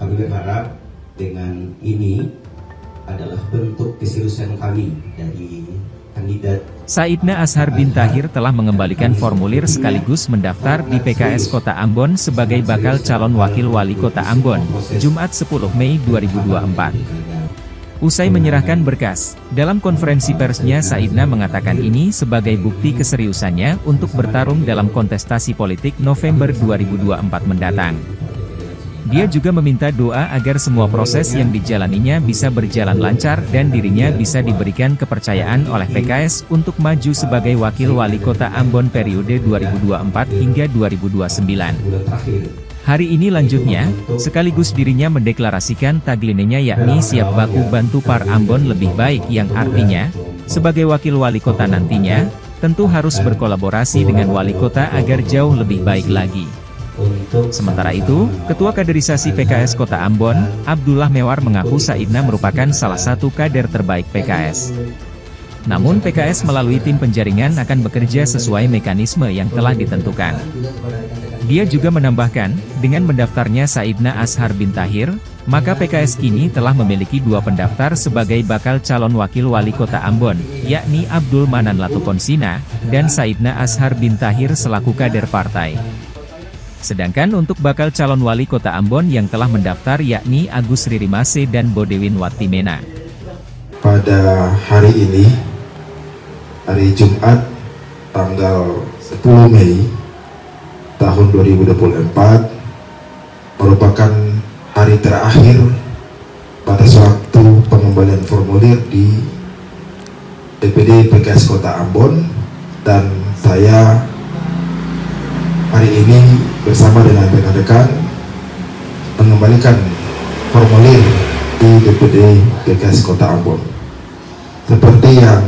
Kami berharap dengan ini adalah bentuk keseriusan kami dari kandidat. Saidna Ashar bin Tahir telah mengembalikan formulir sekaligus mendaftar di PKS Kota Ambon sebagai bakal calon wakil wali kota Ambon, Jumat 10 Mei 2024. Usai menyerahkan berkas, dalam konferensi persnya Saidna mengatakan ini sebagai bukti keseriusannya untuk bertarung dalam kontestasi politik November 2024 mendatang. Dia juga meminta doa agar semua proses yang dijalaninya bisa berjalan lancar dan dirinya bisa diberikan kepercayaan oleh PKS untuk maju sebagai wakil wali kota Ambon periode 2024 hingga 2029. Hari ini lanjutnya, sekaligus dirinya mendeklarasikan tagline-nya yakni siap baku bantu par Ambon lebih baik, yang artinya, sebagai wakil wali kota nantinya, tentu harus berkolaborasi dengan wali kota agar jauh lebih baik lagi. Sementara itu, Ketua Kaderisasi PKS Kota Ambon, Abdullah Mewar mengaku Saidna merupakan salah satu kader terbaik PKS. Namun PKS melalui tim penjaringan akan bekerja sesuai mekanisme yang telah ditentukan. Dia juga menambahkan, dengan mendaftarnya Saidna Ashar bin Tahir, maka PKS kini telah memiliki 2 pendaftar sebagai bakal calon wakil wali kota Ambon, yakni Abdul Manan Latukonsina, dan Saidna Ashar bin Tahir selaku kader partai. Sedangkan untuk bakal calon wali kota Ambon yang telah mendaftar yakni Agus Ririmase dan Bodewin Watimena. Pada hari ini, hari Jumat, tanggal 10 Mei tahun 2024, merupakan hari terakhir batas waktu pengembalian formulir di DPD PKS Kota Ambon, dan saya hari ini bersama dengan rekan-rekan mengembalikan formulir di DPD PKS Kota Ambon. Seperti yang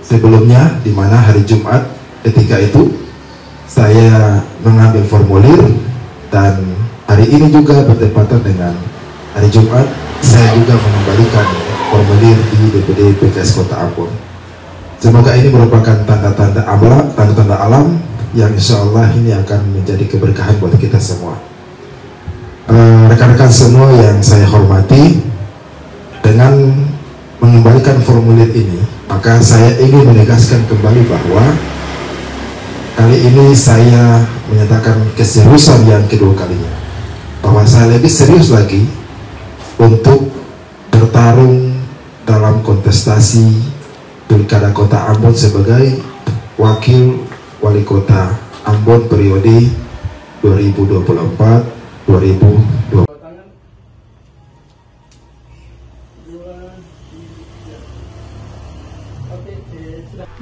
sebelumnya, di mana hari Jumat ketika itu saya mengambil formulir, dan hari ini juga bertepatan dengan hari Jumat saya juga mengembalikan formulir di DPD PKS Kota Ambon. Semoga ini merupakan tanda-tanda alam yang insya Allah ini akan menjadi keberkahan buat kita semua. Rekan-rekan semua yang saya hormati, dengan mengembalikan formulir ini, maka saya ingin menegaskan kembali bahwa kali ini saya menyatakan keseriusan yang kedua kalinya, bahwa saya lebih serius lagi untuk bertarung dalam kontestasi Pilkada Kota Ambon sebagai wakil wali kota Ambon periode 2024-2020.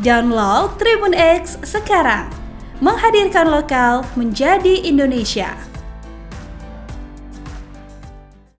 Download Tribun X sekarang, menghadirkan lokal menjadi Indonesia.